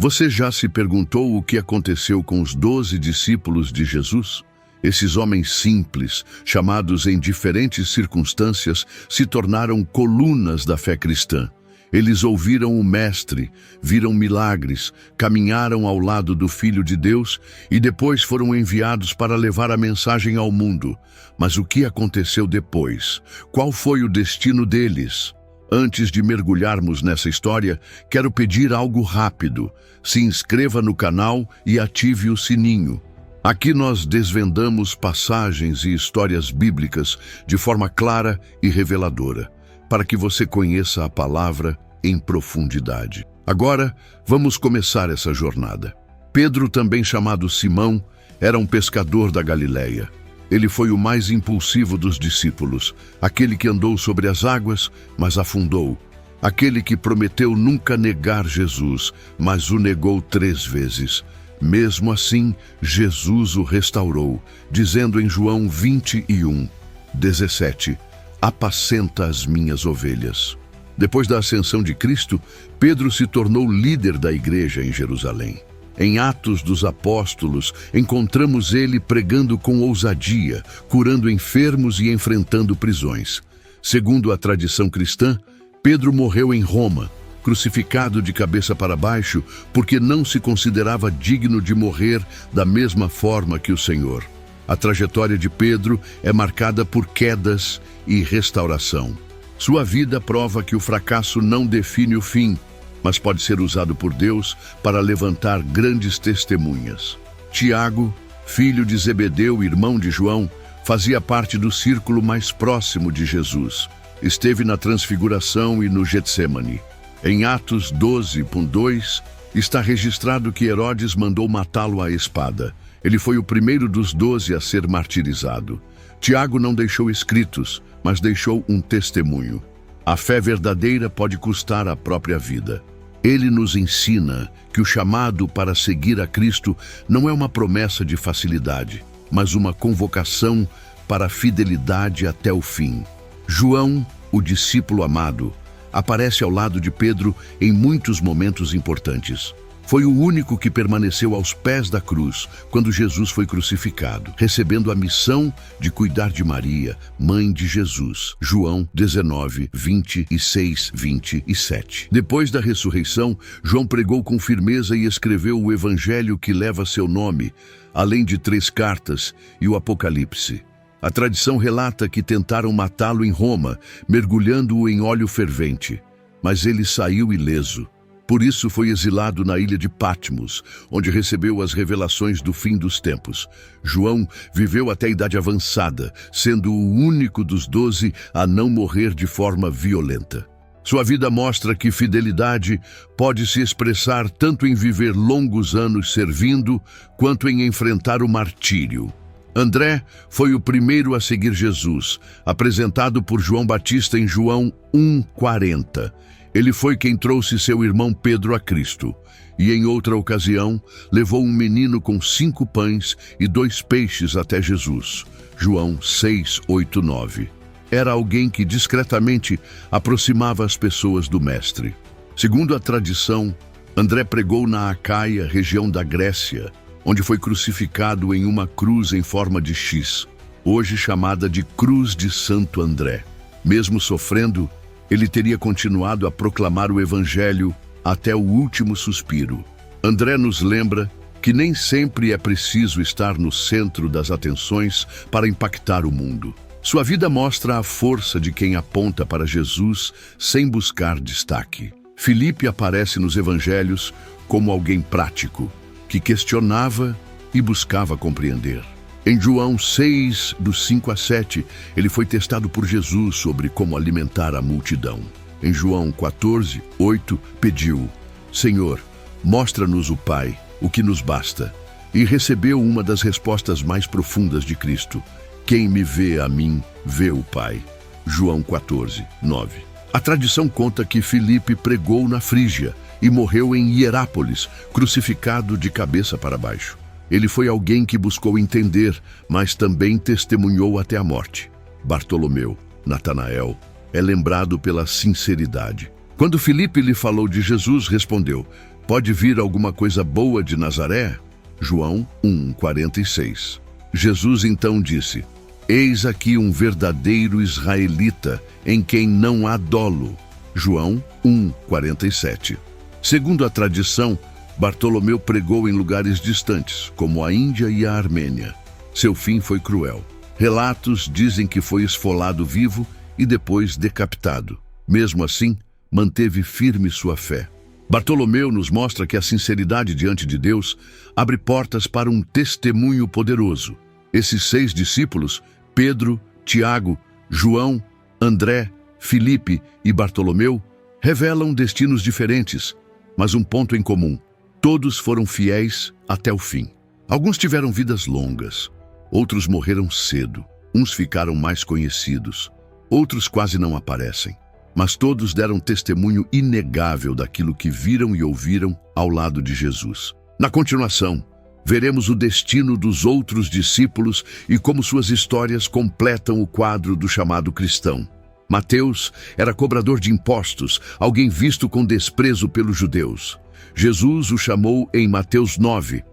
Você já se perguntou o que aconteceu com os 12 discípulos de Jesus? Esses homens simples, chamados em diferentes circunstâncias, se tornaram colunas da fé cristã. Eles ouviram o Mestre, viram milagres, caminharam ao lado do Filho de Deus e depois foram enviados para levar a mensagem ao mundo. Mas o que aconteceu depois? Qual foi o destino deles? Antes de mergulharmos nessa história, quero pedir algo rápido. Se inscreva no canal e ative o sininho. Aqui nós desvendamos passagens e histórias bíblicas de forma clara e reveladora, para que você conheça a palavra em profundidade. Agora, vamos começar essa jornada. Pedro, também chamado Simão, era um pescador da Galileia. Ele foi o mais impulsivo dos discípulos, aquele que andou sobre as águas, mas afundou. Aquele que prometeu nunca negar Jesus, mas o negou 3 vezes. Mesmo assim, Jesus o restaurou, dizendo em João 21:17, apacenta as minhas ovelhas. Depois da ascensão de Cristo, Pedro se tornou líder da igreja em Jerusalém. Em Atos dos Apóstolos, encontramos ele pregando com ousadia, curando enfermos e enfrentando prisões. Segundo a tradição cristã, Pedro morreu em Roma, crucificado de cabeça para baixo, porque não se considerava digno de morrer da mesma forma que o Senhor. A trajetória de Pedro é marcada por quedas e restauração. Sua vida prova que o fracasso não define o fim, mas pode ser usado por Deus para levantar grandes testemunhas. Tiago, filho de Zebedeu, irmão de João, fazia parte do círculo mais próximo de Jesus. Esteve na Transfiguração e no Getsêmani. Em Atos 12:2, está registrado que Herodes mandou matá-lo à espada. Ele foi o primeiro dos 12 a ser martirizado. Tiago não deixou escritos, mas deixou um testemunho. A fé verdadeira pode custar a própria vida. Ele nos ensina que o chamado para seguir a Cristo não é uma promessa de facilidade, mas uma convocação para a fidelidade até o fim. João, o discípulo amado, aparece ao lado de Pedro em muitos momentos importantes. Foi o único que permaneceu aos pés da cruz quando Jesus foi crucificado, recebendo a missão de cuidar de Maria, mãe de Jesus. João 19:26-27. Depois da ressurreição, João pregou com firmeza e escreveu o evangelho que leva seu nome, além de 3 cartas e o Apocalipse. A tradição relata que tentaram matá-lo em Roma, mergulhando-o em óleo fervente, mas ele saiu ileso. Por isso foi exilado na ilha de Patmos, onde recebeu as revelações do fim dos tempos. João viveu até a idade avançada, sendo o único dos 12 a não morrer de forma violenta. Sua vida mostra que fidelidade pode se expressar tanto em viver longos anos servindo, quanto em enfrentar o martírio. André foi o primeiro a seguir Jesus, apresentado por João Batista em João 1:40. Ele foi quem trouxe seu irmão Pedro a Cristo, e em outra ocasião levou um menino com 5 pães e 2 peixes até Jesus. João 6:8-9. Era alguém que discretamente aproximava as pessoas do Mestre. Segundo a tradição, André pregou na Acaia, região da Grécia, onde foi crucificado em uma cruz em forma de X, hoje chamada de Cruz de Santo André. Mesmo sofrendo, ele teria continuado a proclamar o Evangelho até o último suspiro. André nos lembra que nem sempre é preciso estar no centro das atenções para impactar o mundo. Sua vida mostra a força de quem aponta para Jesus sem buscar destaque. Filipe aparece nos Evangelhos como alguém prático, que questionava e buscava compreender. Em João 6:5-7, ele foi testado por Jesus sobre como alimentar a multidão. Em João 14:8, pediu: Senhor, mostra-nos o Pai, o que nos basta. E recebeu uma das respostas mais profundas de Cristo: quem me vê a mim, vê o Pai. João 14:9. A tradição conta que Filipe pregou na Frígia e morreu em Hierápolis, crucificado de cabeça para baixo. Ele foi alguém que buscou entender, mas também testemunhou até a morte. Bartolomeu, Natanael, é lembrado pela sinceridade. Quando Filipe lhe falou de Jesus, respondeu: Pode vir alguma coisa boa de Nazaré? João 1:46. Jesus então disse: Eis aqui um verdadeiro israelita, em quem não há dolo. João 1:47. Segundo a tradição, Bartolomeu pregou em lugares distantes, como a Índia e a Armênia. Seu fim foi cruel. Relatos dizem que foi esfolado vivo e depois decapitado. Mesmo assim, manteve firme sua fé. Bartolomeu nos mostra que a sinceridade diante de Deus abre portas para um testemunho poderoso. Esses 6 discípulos, Pedro, Tiago, João, André, Filipe e Bartolomeu, revelam destinos diferentes, mas um ponto em comum: todos foram fiéis até o fim. Alguns tiveram vidas longas, outros morreram cedo, uns ficaram mais conhecidos, outros quase não aparecem. Mas todos deram testemunho inegável daquilo que viram e ouviram ao lado de Jesus. Na continuação, veremos o destino dos outros discípulos e como suas histórias completam o quadro do chamado cristão. Mateus era cobrador de impostos, alguém visto com desprezo pelos judeus. Jesus o chamou em Mateus 9,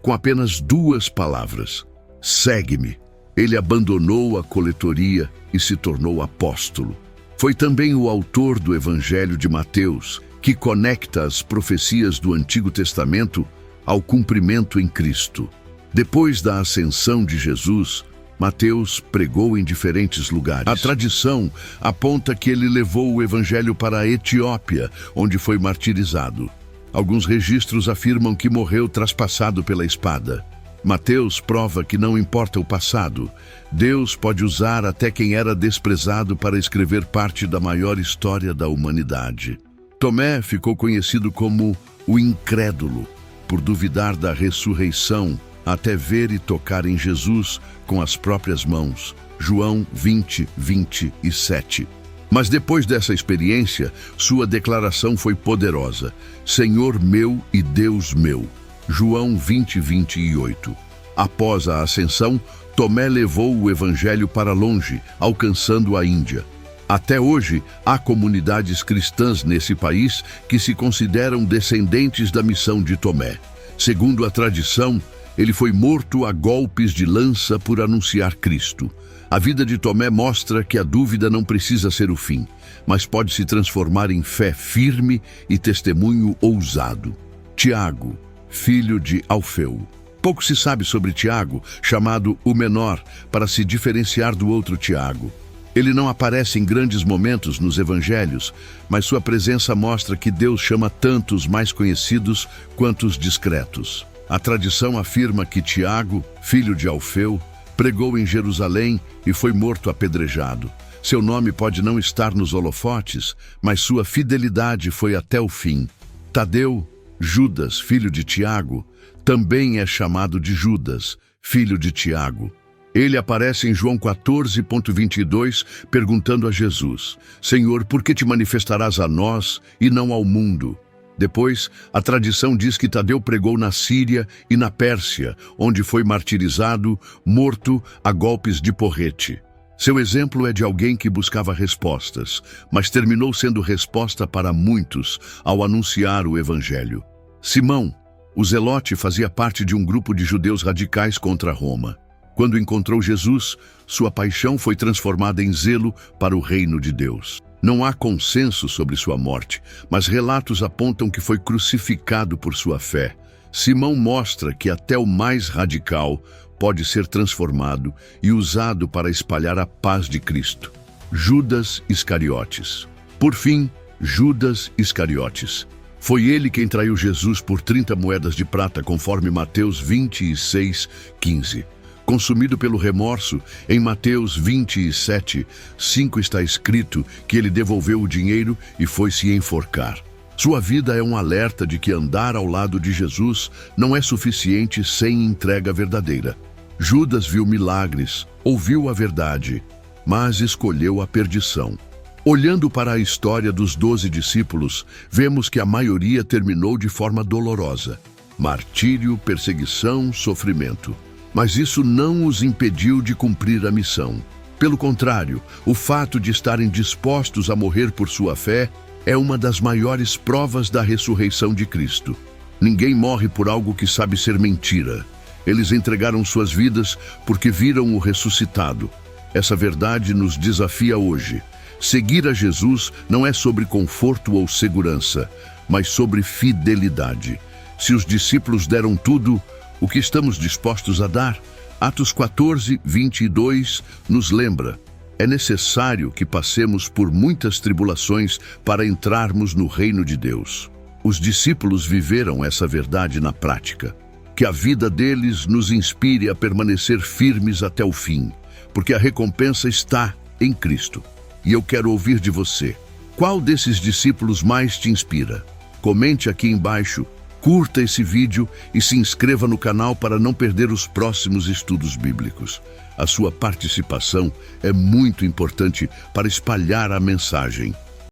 com apenas 2 palavras: segue-me. Ele abandonou a coletoria e se tornou apóstolo. Foi também o autor do Evangelho de Mateus, que conecta as profecias do Antigo Testamento ao cumprimento em Cristo. Depois da ascensão de Jesus, Mateus pregou em diferentes lugares. A tradição aponta que ele levou o Evangelho para a Etiópia, onde foi martirizado. Alguns registros afirmam que morreu traspassado pela espada. Mateus prova que não importa o passado, Deus pode usar até quem era desprezado para escrever parte da maior história da humanidade. Tomé ficou conhecido como o incrédulo, por duvidar da ressurreição até ver e tocar em Jesus com as próprias mãos. João 20:27. Mas depois dessa experiência, sua declaração foi poderosa: Senhor meu e Deus meu. João 20:28. Após a ascensão, Tomé levou o evangelho para longe, alcançando a Índia. Até hoje, há comunidades cristãs nesse país que se consideram descendentes da missão de Tomé. Segundo a tradição, ele foi morto a golpes de lança por anunciar Cristo. A vida de Tomé mostra que a dúvida não precisa ser o fim, mas pode se transformar em fé firme e testemunho ousado. Tiago, filho de Alfeu. Pouco se sabe sobre Tiago, chamado o menor, para se diferenciar do outro Tiago. Ele não aparece em grandes momentos nos evangelhos, mas sua presença mostra que Deus chama tanto os mais conhecidos quanto os discretos. A tradição afirma que Tiago, filho de Alfeu, pregou em Jerusalém e foi morto apedrejado. Seu nome pode não estar nos holofotes, mas sua fidelidade foi até o fim. Tadeu, Judas, filho de Tiago, também é chamado de Judas, filho de Tiago. Ele aparece em João 14:22, perguntando a Jesus: Senhor, por que te manifestarás a nós e não ao mundo? Depois, a tradição diz que Tadeu pregou na Síria e na Pérsia, onde foi martirizado, morto a golpes de porrete. Seu exemplo é de alguém que buscava respostas, mas terminou sendo resposta para muitos ao anunciar o Evangelho. Simão, o Zelote, fazia parte de um grupo de judeus radicais contra Roma. Quando encontrou Jesus, sua paixão foi transformada em zelo para o reino de Deus. Não há consenso sobre sua morte, mas relatos apontam que foi crucificado por sua fé. Simão mostra que até o mais radical pode ser transformado e usado para espalhar a paz de Cristo. Judas Iscariotes. Por fim, Judas Iscariotes. Foi ele quem traiu Jesus por 30 moedas de prata, conforme Mateus 26:15. Consumido pelo remorso, em Mateus 27:5 está escrito que ele devolveu o dinheiro e foi se enforcar. Sua vida é um alerta de que andar ao lado de Jesus não é suficiente sem entrega verdadeira. Judas viu milagres, ouviu a verdade, mas escolheu a perdição. Olhando para a história dos 12 discípulos, vemos que a maioria terminou de forma dolorosa: martírio, perseguição, sofrimento. Mas isso não os impediu de cumprir a missão. Pelo contrário, o fato de estarem dispostos a morrer por sua fé é uma das maiores provas da ressurreição de Cristo. Ninguém morre por algo que sabe ser mentira. Eles entregaram suas vidas porque viram o ressuscitado. Essa verdade nos desafia hoje. Seguir a Jesus não é sobre conforto ou segurança, mas sobre fidelidade. Se os discípulos deram tudo, o que estamos dispostos a dar? Atos 14, 22 nos lembra: é necessário que passemos por muitas tribulações para entrarmos no reino de Deus. Os discípulos viveram essa verdade na prática. Que a vida deles nos inspire a permanecer firmes até o fim, porque a recompensa está em Cristo. E eu quero ouvir de você. Qual desses discípulos mais te inspira? Comente aqui embaixo, curta esse vídeo e se inscreva no canal para não perder os próximos estudos bíblicos. A sua participação é muito importante para espalhar a mensagem.